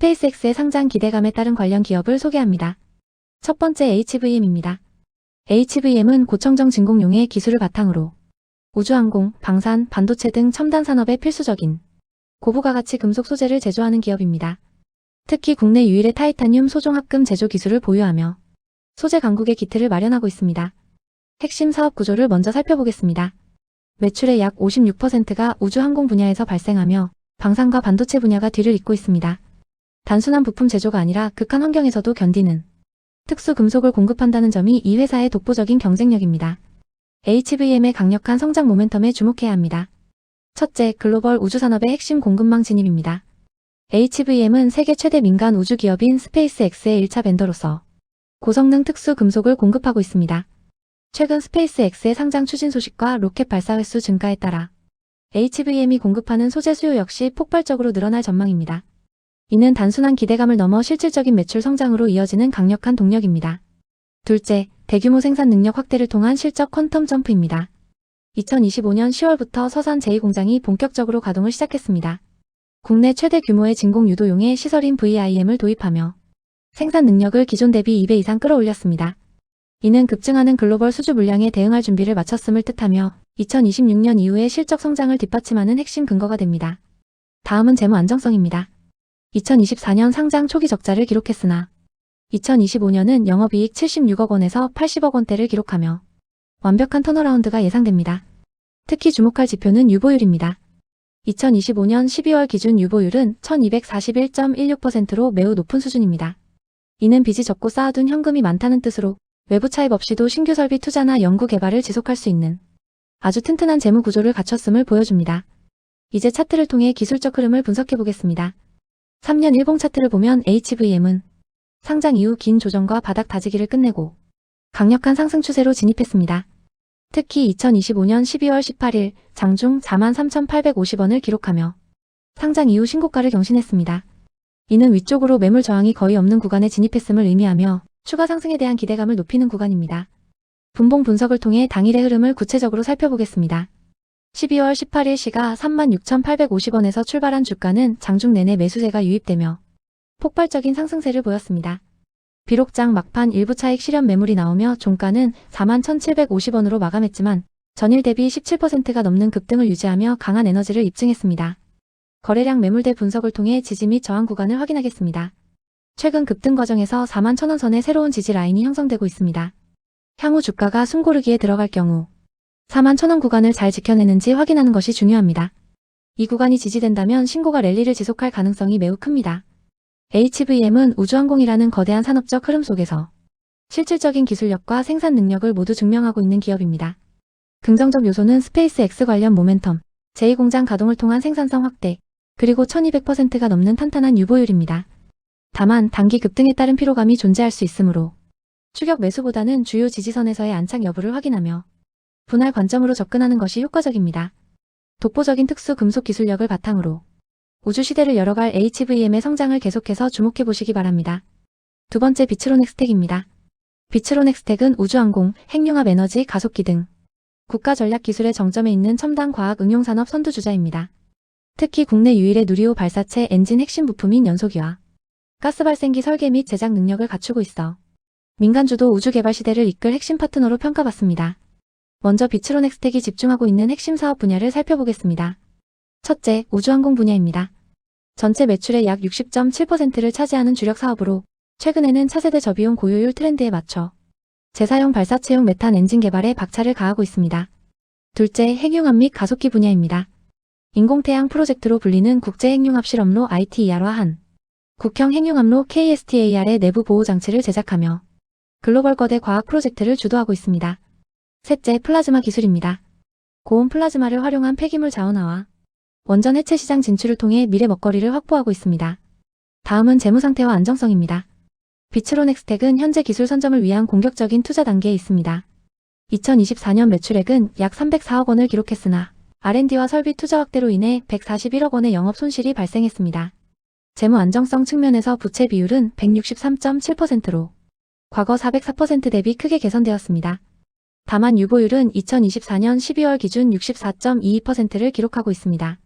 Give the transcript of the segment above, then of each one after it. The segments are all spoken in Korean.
스페이스X의 상장 기대감에 따른 관련 기업을 소개합니다. 첫 번째 HVM입니다. HVM은 고청정 진공용의 기술을 바탕으로 우주항공, 방산, 반도체 등 첨단 산업에 필수적인 고부가가치 금속 소재를 제조하는 기업입니다. 특히 국내 유일의 타이타늄 소종 합금 제조 기술을 보유하며 소재 강국의 기틀을 마련하고 있습니다. 핵심 사업 구조를 먼저 살펴보겠습니다. 매출의 약 56%가 우주항공 분야에서 발생하며 방산과 반도체 분야가 뒤를 잇고 있습니다. 단순한 부품 제조가 아니라 극한 환경에서도 견디는 특수 금속을 공급한다는 점이 이 회사의 독보적인 경쟁력입니다. HVM의 강력한 성장 모멘텀에 주목해야 합니다. 첫째, 글로벌 우주산업의 핵심 공급망 진입입니다. HVM은 세계 최대 민간 우주기업인 스페이스X의 1차 벤더로서 고성능 특수 금속을 공급하고 있습니다. 최근 스페이스X의 상장 추진 소식과 로켓 발사 횟수 증가에 따라 HVM이 공급하는 소재 수요 역시 폭발적으로 늘어날 전망입니다. 이는 단순한 기대감을 넘어 실질적인 매출 성장으로 이어지는 강력한 동력입니다. 둘째, 대규모 생산 능력 확대를 통한 실적 퀀텀 점프입니다. 2025년 10월부터 서산 제2공장이 본격적으로 가동을 시작했습니다. 국내 최대 규모의 진공 유도용의 시설인 VIM을 도입하며 생산 능력을 기존 대비 2배 이상 끌어올렸습니다. 이는 급증하는 글로벌 수주 물량에 대응할 준비를 마쳤음을 뜻하며 2026년 이후의 실적 성장을 뒷받침하는 핵심 근거가 됩니다. 다음은 재무 안정성입니다. 2024년 상장 초기 적자를 기록했으나 2025년은 영업이익 76억 원에서 80억 원대를 기록하며 완벽한 턴어라운드가 예상됩니다. 특히 주목할 지표는 유보율입니다. 2025년 12월 기준 유보율은 1241.16%로 매우 높은 수준입니다. 이는 빚이 적고 쌓아둔 현금이 많다는 뜻으로 외부 차입 없이도 신규 설비 투자나 연구 개발을 지속할 수 있는 아주 튼튼한 재무 구조를 갖췄음을 보여줍니다. 이제 차트를 통해 기술적 흐름을 분석해 보겠습니다. 3년 일봉 차트를 보면 HVM은 상장 이후 긴 조정과 바닥 다지기를 끝내고 강력한 상승 추세로 진입했습니다. 특히 2025년 12월 18일 장중 43,850원을 기록하며 상장 이후 신고가를 경신했습니다. 이는 위쪽으로 매물 저항이 거의 없는 구간에 진입했음을 의미하며 추가 상승에 대한 기대감을 높이는 구간입니다. 분봉 분석을 통해 당일의 흐름을 구체적으로 살펴보겠습니다. 12월 18일 시가 36,850원에서 출발한 주가는 장중 내내 매수세가 유입되며 폭발적인 상승세를 보였습니다. 비록 장 막판 일부 차익 실현 매물이 나오며 종가는 41,750원으로 마감했지만 전일 대비 17%가 넘는 급등을 유지하며 강한 에너지를 입증했습니다. 거래량 매물대 분석을 통해 지지 및 저항 구간을 확인하겠습니다. 최근 급등 과정에서 41,000원 선의 새로운 지지 라인이 형성되고 있습니다. 향후 주가가 숨고르기에 들어갈 경우 41,000원 구간을 잘 지켜내는지 확인하는 것이 중요합니다. 이 구간이 지지된다면 신고가 랠리를 지속할 가능성이 매우 큽니다. HVM은 우주항공이라는 거대한 산업적 흐름 속에서 실질적인 기술력과 생산 능력을 모두 증명하고 있는 기업입니다. 긍정적 요소는 스페이스X 관련 모멘텀, 제2공장 가동을 통한 생산성 확대, 그리고 1200%가 넘는 탄탄한 유보율입니다. 다만 단기 급등에 따른 피로감이 존재할 수 있으므로 추격 매수보다는 주요 지지선에서의 안착 여부를 확인하며 분할 관점으로 접근하는 것이 효과적입니다. 독보적인 특수 금속 기술력을 바탕으로 우주 시대를 열어갈 HVM의 성장을 계속해서 주목해 보시기 바랍니다. 두 번째, 비츠로넥스텍입니다. 비츠로넥스텍은 우주항공, 핵융합 에너지, 가속기 등 국가 전략 기술의 정점에 있는 첨단 과학 응용산업 선두주자입니다. 특히 국내 유일의 누리호 발사체 엔진 핵심 부품인 연소기와 가스 발생기 설계 및 제작 능력을 갖추고 있어 민간주도 우주 개발 시대를 이끌 핵심 파트너로 평가받습니다. 먼저 비츠로넥스텍이 집중하고 있는 핵심 사업 분야를 살펴보겠습니다. 첫째, 우주항공 분야입니다. 전체 매출의 약 60.7%를 차지하는 주력 사업으로 최근에는 차세대 저비용 고효율 트렌드에 맞춰 재사용 발사체용 메탄 엔진 개발에 박차를 가하고 있습니다. 둘째, 핵융합 및 가속기 분야입니다. 인공태양 프로젝트로 불리는 국제핵융합 실험로 ITER와 한 국형 핵융합로 KSTAR의 내부 보호 장치를 제작하며 글로벌 거대 과학 프로젝트를 주도하고 있습니다. 셋째, 플라즈마 기술입니다. 고온 플라즈마를 활용한 폐기물 자원화와 원전 해체 시장 진출을 통해 미래 먹거리를 확보하고 있습니다. 다음은 재무 상태와 안정성입니다. 비츠로넥스텍은 현재 기술 선점을 위한 공격적인 투자 단계에 있습니다. 2024년 매출액은 약 304억 원을 기록했으나 R&D와 설비 투자 확대로 인해 141억 원의 영업 손실이 발생했습니다. 재무 안정성 측면에서 부채 비율은 163.7%로 과거 404% 대비 크게 개선되었습니다. 다만 유보율은 2024년 12월 기준 64.22%를 기록하고 있습니다.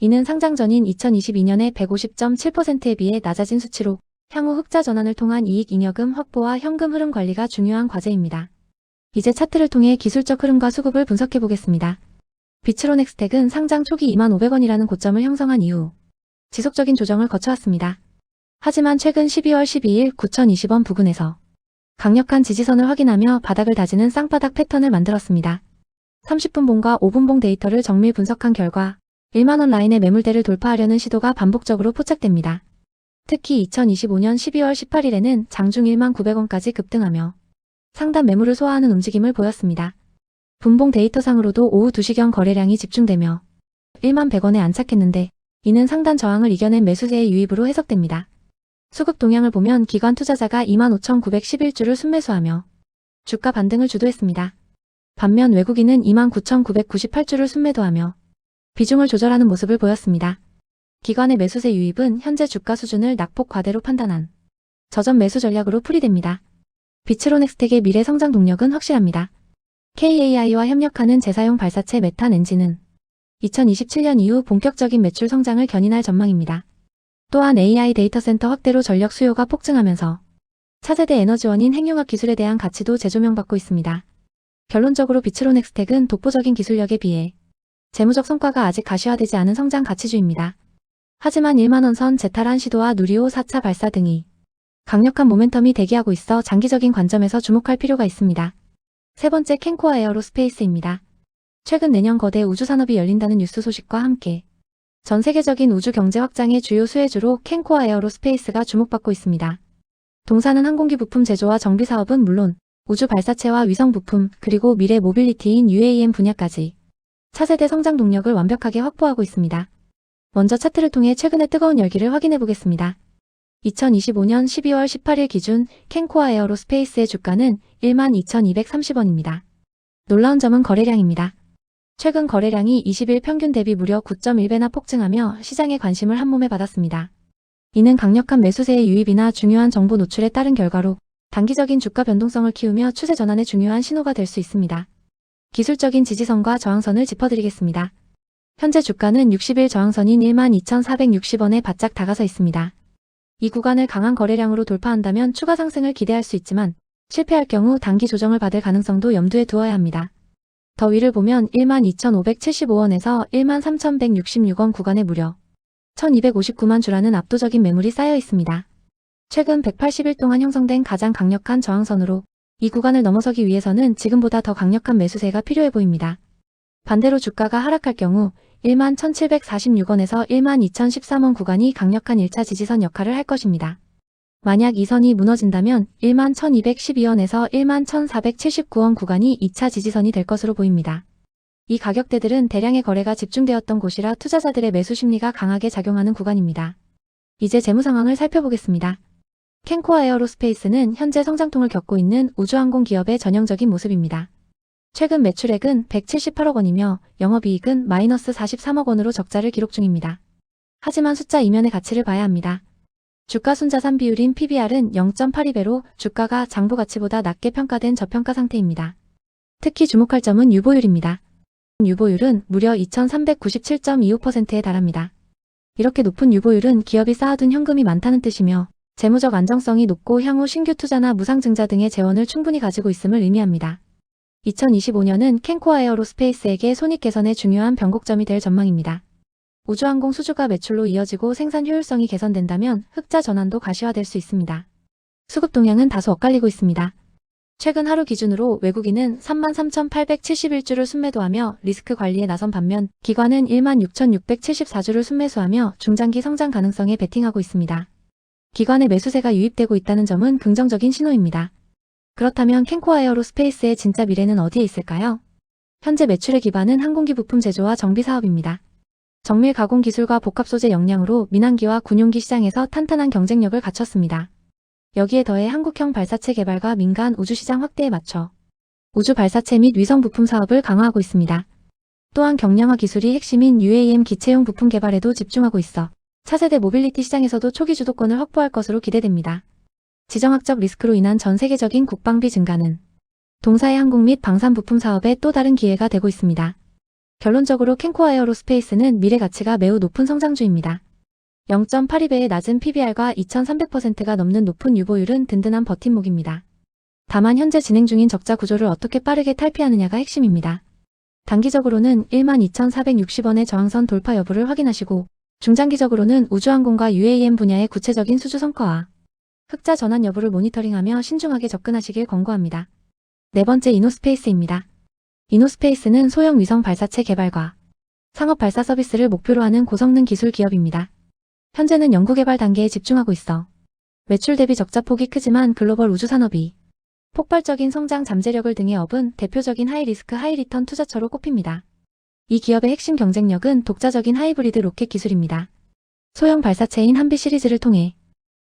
이는 상장 전인 2022년의 150.7%에 비해 낮아진 수치로 향후 흑자 전환을 통한 이익 잉여금 확보와 현금 흐름 관리가 중요한 과제입니다. 이제 차트를 통해 기술적 흐름과 수급을 분석해 보겠습니다. 비츠로넥스텍은 상장 초기 25,000원이라는 고점을 형성한 이후 지속적인 조정을 거쳐왔습니다. 하지만 최근 12월 12일 9,020원 부근에서 강력한 지지선을 확인하며 바닥을 다지는 쌍바닥 패턴을 만들었습니다. 30분봉과 5분봉 데이터를 정밀 분석한 결과 1만원 라인의 매물대를 돌파하려는 시도가 반복적으로 포착됩니다. 특히 2025년 12월 18일에는 장중 19,000원까지 급등하며 상단 매물을 소화하는 움직임을 보였습니다. 분봉 데이터상으로도 오후 2시경 거래량이 집중되며 11,100원에 안착했는데 이는 상단 저항을 이겨낸 매수세의 유입으로 해석됩니다. 수급 동향을 보면 기관 투자자가 25,911주를 순매수하며 주가 반등을 주도했습니다. 반면 외국인은 29,998주를 순매도하며 비중을 조절하는 모습을 보였습니다. 기관의 매수세 유입은 현재 주가 수준을 낙폭 과대로 판단한 저점 매수 전략으로 풀이됩니다. 비츠로넥스텍의 미래 성장 동력은 확실합니다. KAI와 협력하는 재사용 발사체 메탄 엔진은 2027년 이후 본격적인 매출 성장을 견인할 전망입니다. 또한 AI 데이터 센터 확대로 전력 수요가 폭증하면서 차세대 에너지원인 핵융합 기술에 대한 가치도 재조명받고 있습니다. 결론적으로 비츠로넥스텍은 독보적인 기술력에 비해 재무적 성과가 아직 가시화되지 않은 성장 가치주입니다. 하지만 1만원 선 재탈환 시도와 누리호 4차 발사 등이 강력한 모멘텀이 대기하고 있어 장기적인 관점에서 주목할 필요가 있습니다. 세 번째 캔코아 에어로스페이스입니다. 최근 내년 거대 우주산업이 열린다는 뉴스 소식과 함께 전 세계적인 우주 경제 확장의 주요 수혜주로 캔코아 에어로스페이스가 주목받고 있습니다. 동사는 항공기 부품 제조와 정비 사업은 물론 우주 발사체와 위성 부품 그리고 미래 모빌리티인 UAM 분야까지 차세대 성장 동력을 완벽하게 확보하고 있습니다. 먼저 차트를 통해 최근의 뜨거운 열기를 확인해 보겠습니다. 2025년 12월 18일 기준 캔코아 에어로스페이스의 주가는 12,230원입니다. 놀라운 점은 거래량입니다. 최근 거래량이 20일 평균 대비 무려 9.1배나 폭증하며 시장의 관심을 한몸에 받았습니다. 이는 강력한 매수세의 유입이나 중요한 정보 노출에 따른 결과로 단기적인 주가 변동성을 키우며 추세 전환의 중요한 신호가 될 수 있습니다. 기술적인 지지선과 저항선을 짚어드리겠습니다. 현재 주가는 60일 저항선인 12,460원에 바짝 다가서 있습니다. 이 구간을 강한 거래량으로 돌파한다면 추가 상승을 기대할 수 있지만 실패할 경우 단기 조정을 받을 가능성도 염두에 두어야 합니다. 더 위를 보면 12,575원에서 13,166원 구간에 무려 1,259만 주라는 압도적인 매물이 쌓여 있습니다. 최근 180일 동안 형성된 가장 강력한 저항선으로 이 구간을 넘어서기 위해서는 지금보다 더 강력한 매수세가 필요해 보입니다. 반대로 주가가 하락할 경우 11,746원에서 12,013원 구간이 강력한 1차 지지선 역할을 할 것입니다. 만약 이 선이 무너진다면 11,212원에서 11,479원 구간이 2차 지지선이 될 것으로 보입니다. 이 가격대들은 대량의 거래가 집중되었던 곳이라 투자자들의 매수 심리가 강하게 작용하는 구간입니다. 이제 재무 상황을 살펴보겠습니다. 캔코아 에어로스페이스는 현재 성장통을 겪고 있는 우주항공 기업의 전형적인 모습입니다. 최근 매출액은 178억 원이며 영업이익은 마이너스 43억 원으로 적자를 기록 중입니다. 하지만 숫자 이면의 가치를 봐야 합니다. 주가순자산 비율인 PBR은 0.82배로 주가가 장부 가치보다 낮게 평가된 저평가 상태입니다. 특히 주목할 점은 유보율입니다. 유보율은 무려 2,397.25%에 달합니다. 이렇게 높은 유보율은 기업이 쌓아둔 현금이 많다는 뜻이며 재무적 안정성이 높고 향후 신규 투자나 무상증자 등의 재원을 충분히 가지고 있음을 의미합니다. 2025년은 캔코아 에어로스페이스에게 손익 개선의 중요한 변곡점이 될 전망입니다. 우주항공 수주가 매출로 이어지고 생산 효율성이 개선된다면 흑자 전환도 가시화될 수 있습니다. 수급 동향은 다소 엇갈리고 있습니다. 최근 하루 기준으로 외국인은 33,871주를 순매도하며 리스크 관리에 나선 반면 기관은 16,674주를 순매수하며 중장기 성장 가능성에 베팅하고 있습니다. 기관의 매수세가 유입되고 있다는 점은 긍정적인 신호입니다. 그렇다면 캔코아 에어로스페이스의 진짜 미래는 어디에 있을까요? 현재 매출의 기반은 항공기 부품 제조와 정비 사업입니다. 정밀 가공 기술과 복합 소재 역량으로 민항기와 군용기 시장에서 탄탄한 경쟁력을 갖췄습니다. 여기에 더해 한국형 발사체 개발과 민간 우주시장 확대에 맞춰 우주 발사체 및 위성 부품 사업을 강화하고 있습니다. 또한 경량화 기술이 핵심인 UAM 기체용 부품 개발에도 집중하고 있어 차세대 모빌리티 시장에서도 초기 주도권을 확보할 것으로 기대됩니다. 지정학적 리스크로 인한 전 세계적인 국방비 증가는 동사의 항공 및 방산 부품 사업에 또 다른 기회가 되고 있습니다. 결론적으로 캔코 에어로스페이스는 미래 가치가 매우 높은 성장주입니다. 0.82배의 낮은 PBR과 2300%가 넘는 높은 유보율은 든든한 버팀목입니다. 다만 현재 진행 중인 적자 구조를 어떻게 빠르게 탈피하느냐가 핵심입니다. 단기적으로는 12,460원의 저항선 돌파 여부를 확인하시고 중장기적으로는 우주항공과 UAM 분야의 구체적인 수주 성과와 흑자 전환 여부를 모니터링하며 신중하게 접근하시길 권고합니다. 네 번째 이노스페이스입니다. 이노스페이스는 소형 위성 발사체 개발과 상업 발사 서비스를 목표로 하는 고성능 기술 기업입니다. 현재는 연구개발 단계에 집중하고 있어 매출 대비 적자폭이 크지만 글로벌 우주 산업이 폭발적인 성장 잠재력을 등에 업은 대표적인 하이리스크 하이리턴 투자처로 꼽힙니다. 이 기업의 핵심 경쟁력은 독자적인 하이브리드 로켓 기술입니다. 소형 발사체인 한비 시리즈를 통해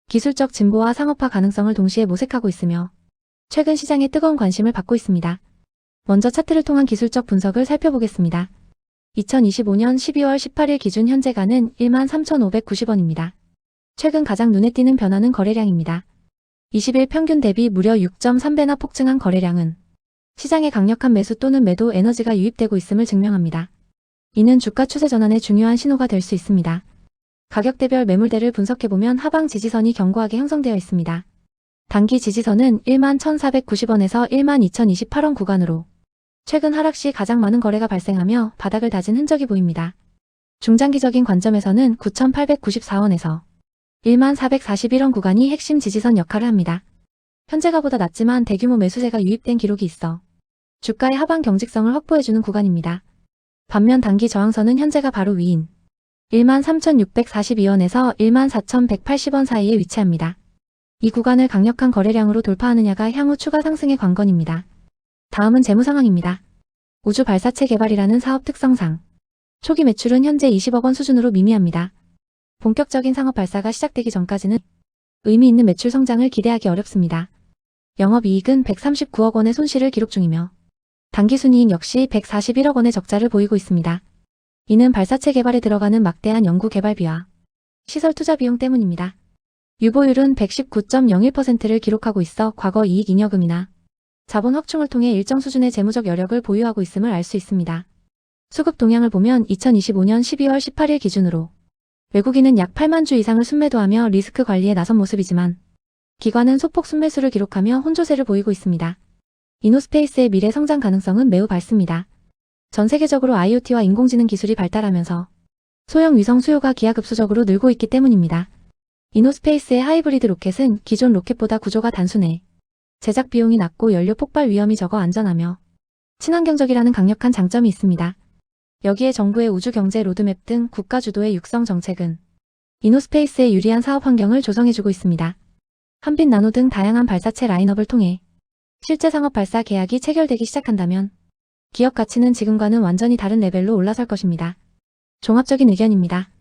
기술적 진보와 상업화 가능성을 동시에 모색하고 있으며 최근 시장에 뜨거운 관심을 받고 있습니다. 먼저 차트를 통한 기술적 분석을 살펴보겠습니다. 2025년 12월 18일 기준 현재가는 13,590원입니다. 최근 가장 눈에 띄는 변화는 거래량입니다. 20일 평균 대비 무려 6.3배나 폭증한 거래량은 시장에 강력한 매수 또는 매도 에너지가 유입되고 있음을 증명합니다. 이는 주가 추세 전환의 중요한 신호가 될 수 있습니다. 가격대별 매물대를 분석해보면 하방 지지선이 견고하게 형성되어 있습니다. 단기 지지선은 11,490원에서 12,028원 구간으로 최근 하락 시 가장 많은 거래가 발생하며 바닥을 다진 흔적이 보입니다. 중장기적인 관점에서는 9,894원에서 1441원 구간이 핵심 지지선 역할을 합니다. 현재가보다 낮지만 대규모 매수세가 유입된 기록이 있어 주가의 하방 경직성을 확보해주는 구간입니다. 반면 단기 저항선은 현재가 바로 위인 13,642원에서 14,180원 사이에 위치합니다. 이 구간을 강력한 거래량으로 돌파하느냐가 향후 추가 상승의 관건입니다. 다음은 재무 상황입니다. 우주 발사체 개발이라는 사업 특성상 초기 매출은 현재 20억 원 수준으로 미미합니다. 본격적인 상업 발사가 시작되기 전까지는 의미 있는 매출 성장을 기대하기 어렵습니다. 영업이익은 139억 원의 손실을 기록 중이며 당기순이익 역시 141억 원의 적자를 보이고 있습니다. 이는 발사체 개발에 들어가는 막대한 연구 개발비와 시설 투자 비용 때문입니다. 유보율은 119.01%를 기록하고 있어 과거 이익 잉여금이나 자본 확충을 통해 일정 수준의 재무적 여력을 보유하고 있음을 알 수 있습니다. 수급 동향을 보면 2025년 12월 18일 기준으로 외국인은 약 8만 주 이상을 순매도하며 리스크 관리에 나선 모습이지만 기관은 소폭 순매수를 기록하며 혼조세를 보이고 있습니다. 이노스페이스의 미래 성장 가능성은 매우 밝습니다. 전 세계적으로 IoT와 인공지능 기술이 발달하면서 소형 위성 수요가 기하급수적으로 늘고 있기 때문입니다. 이노스페이스의 하이브리드 로켓은 기존 로켓보다 구조가 단순해 제작 비용이 낮고 연료 폭발 위험이 적어 안전하며 친환경적이라는 강력한 장점이 있습니다. 여기에 정부의 우주 경제 로드맵 등 국가 주도의 육성 정책은 이노스페이스에 유리한 사업 환경을 조성해주고 있습니다. 한빛 나노 등 다양한 발사체 라인업을 통해 실제 상업 발사 계약이 체결되기 시작한다면 기업 가치는 지금과는 완전히 다른 레벨로 올라설 것입니다. 종합적인 의견입니다.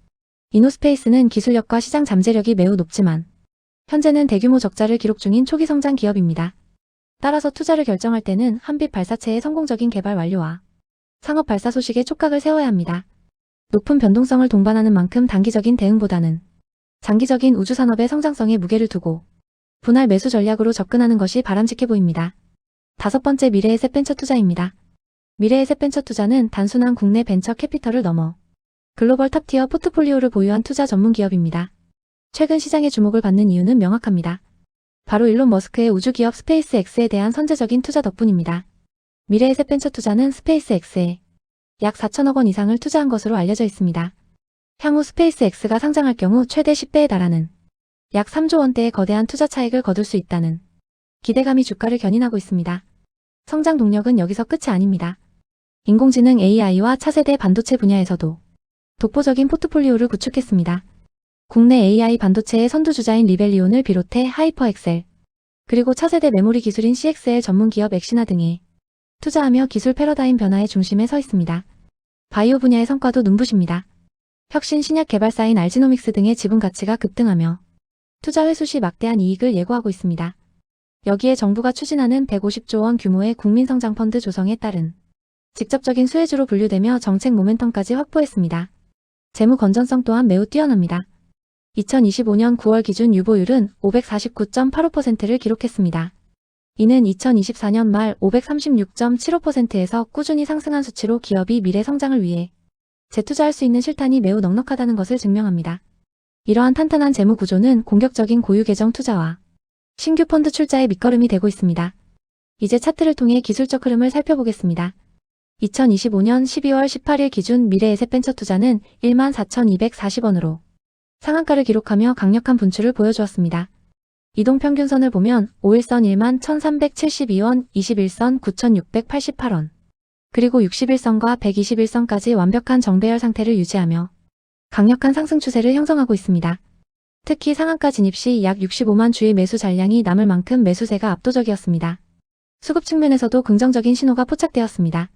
이노스페이스는 기술력과 시장 잠재력이 매우 높지만 현재는 대규모 적자를 기록 중인 초기 성장 기업입니다. 따라서 투자를 결정할 때는 한빛 발사체의 성공적인 개발 완료와 상업 발사 소식에 촉각을 세워야 합니다. 높은 변동성을 동반하는 만큼 단기적인 대응보다는 장기적인 우주 산업의 성장성에 무게를 두고 분할 매수 전략으로 접근하는 것이 바람직해 보입니다. 다섯 번째 미래에셋 벤처 투자입니다. 미래에셋 벤처 투자는 단순한 국내 벤처 캐피털을 넘어 글로벌 탑티어 포트폴리오를 보유한 투자 전문 기업입니다. 최근 시장의 주목을 받는 이유는 명확합니다. 바로 일론 머스크의 우주기업 스페이스X에 대한 선제적인 투자 덕분입니다. 미래에셋 벤처 투자는 스페이스X에 약 4천억 원 이상을 투자한 것으로 알려져 있습니다. 향후 스페이스X가 상장할 경우 최대 10배에 달하는 약 3조 원대의 거대한 투자 차익을 거둘 수 있다는 기대감이 주가를 견인하고 있습니다. 성장 동력은 여기서 끝이 아닙니다. 인공지능 AI와 차세대 반도체 분야에서도 독보적인 포트폴리오를 구축했습니다. 국내 AI 반도체의 선두주자인 리벨리온을 비롯해 하이퍼엑셀, 그리고 차세대 메모리 기술인 CXL 전문 기업 엑시나 등에 투자하며 기술 패러다임 변화의 중심에 서 있습니다. 바이오 분야의 성과도 눈부십니다. 혁신 신약 개발사인 알지노믹스 등의 지분 가치가 급등하며 투자 회수 시 막대한 이익을 예고하고 있습니다. 여기에 정부가 추진하는 150조 원 규모의 국민성장펀드 조성에 따른 직접적인 수혜주로 분류되며 정책 모멘텀까지 확보했습니다. 재무 건전성 또한 매우 뛰어납니다. 2025년 9월 기준 유보율은 549.85%를 기록했습니다. 이는 2024년 말 536.75%에서 꾸준히 상승한 수치로 기업이 미래 성장을 위해 재투자할 수 있는 실탄이 매우 넉넉하다는 것을 증명합니다. 이러한 탄탄한 재무 구조는 공격적인 고유 계정 투자와 신규 펀드 출자의 밑거름이 되고 있습니다. 이제 차트를 통해 기술적 흐름을 살펴보겠습니다. 2025년 12월 18일 기준 미래에셋벤처 투자는 14,240원으로 상한가를 기록하며 강력한 분출을 보여주었습니다. 이동평균선을 보면 5일선 11,372원, 21선 9,688원, 그리고 61선과 121선까지 완벽한 정배열 상태를 유지하며 강력한 상승 추세를 형성하고 있습니다. 특히 상한가 진입 시 약 65만 주의 매수 잔량이 남을 만큼 매수세가 압도적이었습니다. 수급 측면에서도 긍정적인 신호가 포착되었습니다.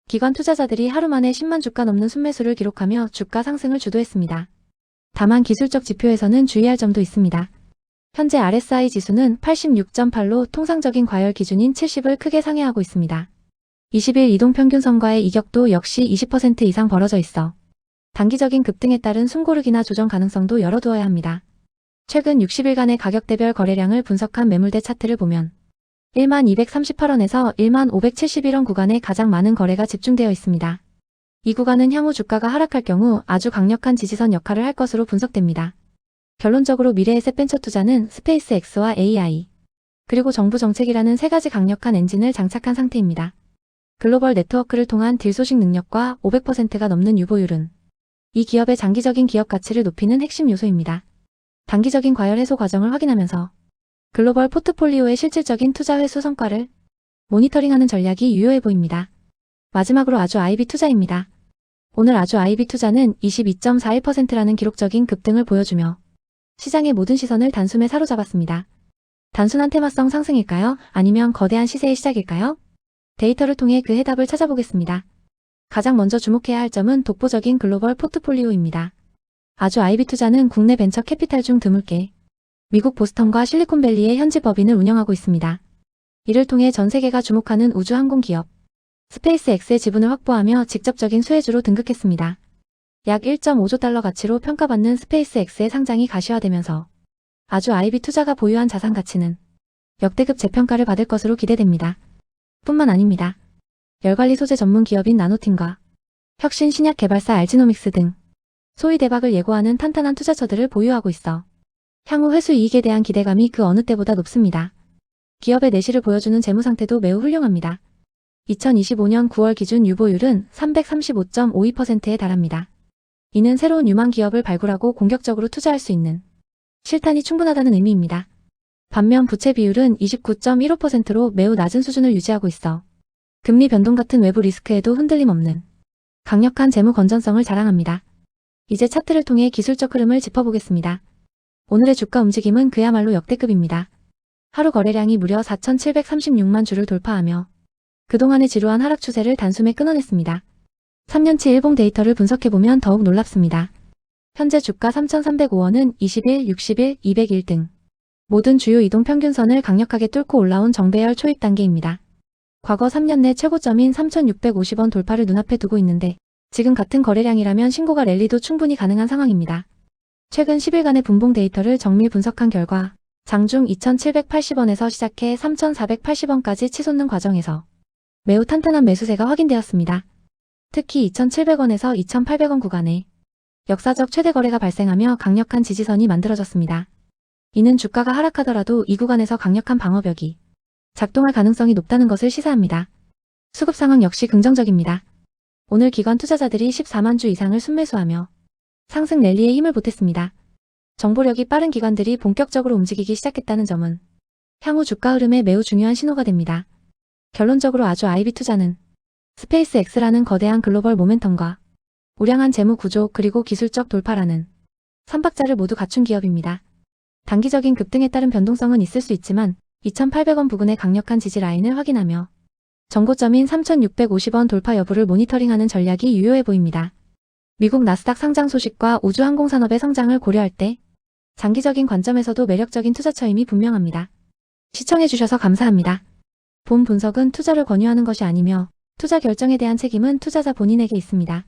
기관 투자자들이 하루 만에 10만 주가 넘는 순매수를 기록하며 주가 상승을 주도했습니다. 다만 기술적 지표에서는 주의할 점도 있습니다. 현재 RSI 지수는 86.8로 통상적인 과열 기준인 70을 크게 상회하고 있습니다. 20일 이동평균선과의 이격도 역시 20% 이상 벌어져 있어 단기적인 급등에 따른 숨고르기나 조정 가능성도 열어두어야 합니다. 최근 60일간의 가격대별 거래량을 분석한 매물대 차트를 보면 1238원에서 1571원 구간에 가장 많은 거래가 집중되어 있습니다. 이 구간은 향후 주가가 하락할 경우 아주 강력한 지지선 역할을 할 것으로 분석됩니다. 결론적으로 미래에셋벤처 투자는 스페이스X와 AI, 그리고 정부 정책이라는 세 가지 강력한 엔진을 장착한 상태입니다. 글로벌 네트워크를 통한 딜 소식 능력과 500%가 넘는 유보율은 이 기업의 장기적인 기업 가치를 높이는 핵심 요소입니다. 단기적인 과열 해소 과정을 확인하면서 글로벌 포트폴리오의 실질적인 투자 회수 성과를 모니터링하는 전략이 유효해 보입니다. 마지막으로 아주 IB 투자입니다. 오늘 아주 IB 투자는 22.41%라는 기록적인 급등을 보여주며 시장의 모든 시선을 단숨에 사로잡았습니다. 단순한 테마성 상승일까요? 아니면 거대한 시세의 시작일까요? 데이터를 통해 그 해답을 찾아보겠습니다. 가장 먼저 주목해야 할 점은 독보적인 글로벌 포트폴리오입니다. 아주 IB 투자는 국내 벤처 캐피탈 중 드물게 미국 보스턴과 실리콘밸리의 현지 법인을 운영하고 있습니다. 이를 통해 전 세계가 주목하는 우주항공 기업 스페이스X의 지분을 확보하며 직접적인 수혜주로 등극했습니다. 약 1.5조 달러 가치로 평가받는 스페이스X의 상장이 가시화되면서 아주 IB 투자가 보유한 자산 가치는 역대급 재평가를 받을 것으로 기대됩니다. 뿐만 아닙니다. 열관리 소재 전문 기업인 나노팀과 혁신 신약 개발사 알지노믹스 등 소위 대박을 예고하는 탄탄한 투자처들을 보유하고 있어 향후 회수 이익에 대한 기대감이 그 어느 때보다 높습니다. 기업의 내실을 보여주는 재무 상태도 매우 훌륭합니다. 2025년 9월 기준 유보율은 335.52%에 달합니다. 이는 새로운 유망 기업을 발굴하고 공격적으로 투자할 수 있는 실탄이 충분하다는 의미입니다. 반면 부채 비율은 29.15%로 매우 낮은 수준을 유지하고 있어 금리 변동 같은 외부 리스크에도 흔들림 없는 강력한 재무 건전성을 자랑합니다. 이제 차트를 통해 기술적 흐름을 짚어보겠습니다. 오늘의 주가 움직임은 그야말로 역대급입니다. 하루 거래량이 무려 4,736만 주를 돌파하며 그동안의 지루한 하락 추세를 단숨에 끊어냈습니다. 3년치 일봉 데이터를 분석해보면 더욱 놀랍습니다. 현재 주가 3,305원은 20일, 60일, 200일 등 모든 주요 이동평균선을 강력하게 뚫고 올라온 정배열 초입 단계입니다. 과거 3년 내 최고점인 3,650원 돌파를 눈앞에 두고 있는데 지금 같은 거래량이라면 신고가 랠리도 충분히 가능한 상황입니다. 최근 10일간의 분봉 데이터를 정밀 분석한 결과 장중 2,780원에서 시작해 3,480원까지 치솟는 과정에서 매우 탄탄한 매수세가 확인되었습니다. 특히 2,700원에서 2,800원 구간에 역사적 최대 거래가 발생하며 강력한 지지선이 만들어졌습니다. 이는 주가가 하락하더라도 이 구간에서 강력한 방어벽이 작동할 가능성이 높다는 것을 시사합니다. 수급 상황 역시 긍정적입니다. 오늘 기관 투자자들이 14만 주 이상을 순매수하며 상승 랠리에 힘을 보탰습니다. 정보력이 빠른 기관들이 본격적으로 움직이기 시작했다는 점은 향후 주가 흐름에 매우 중요한 신호가 됩니다. 결론적으로 아주 IB 투자는 스페이스X라는 거대한 글로벌 모멘텀과 우량한 재무 구조 그리고 기술적 돌파라는 3박자를 모두 갖춘 기업입니다. 단기적인 급등에 따른 변동성은 있을 수 있지만 2,800원 부근의 강력한 지지 라인을 확인하며 정고점인 3,650원 돌파 여부를 모니터링하는 전략이 유효해 보입니다. 미국 나스닥 상장 소식과 우주항공산업의 성장을 고려할 때 장기적인 관점에서도 매력적인 투자처임이 분명합니다. 시청해주셔서 감사합니다. 본 분석은 투자를 권유하는 것이 아니며 투자 결정에 대한 책임은 투자자 본인에게 있습니다.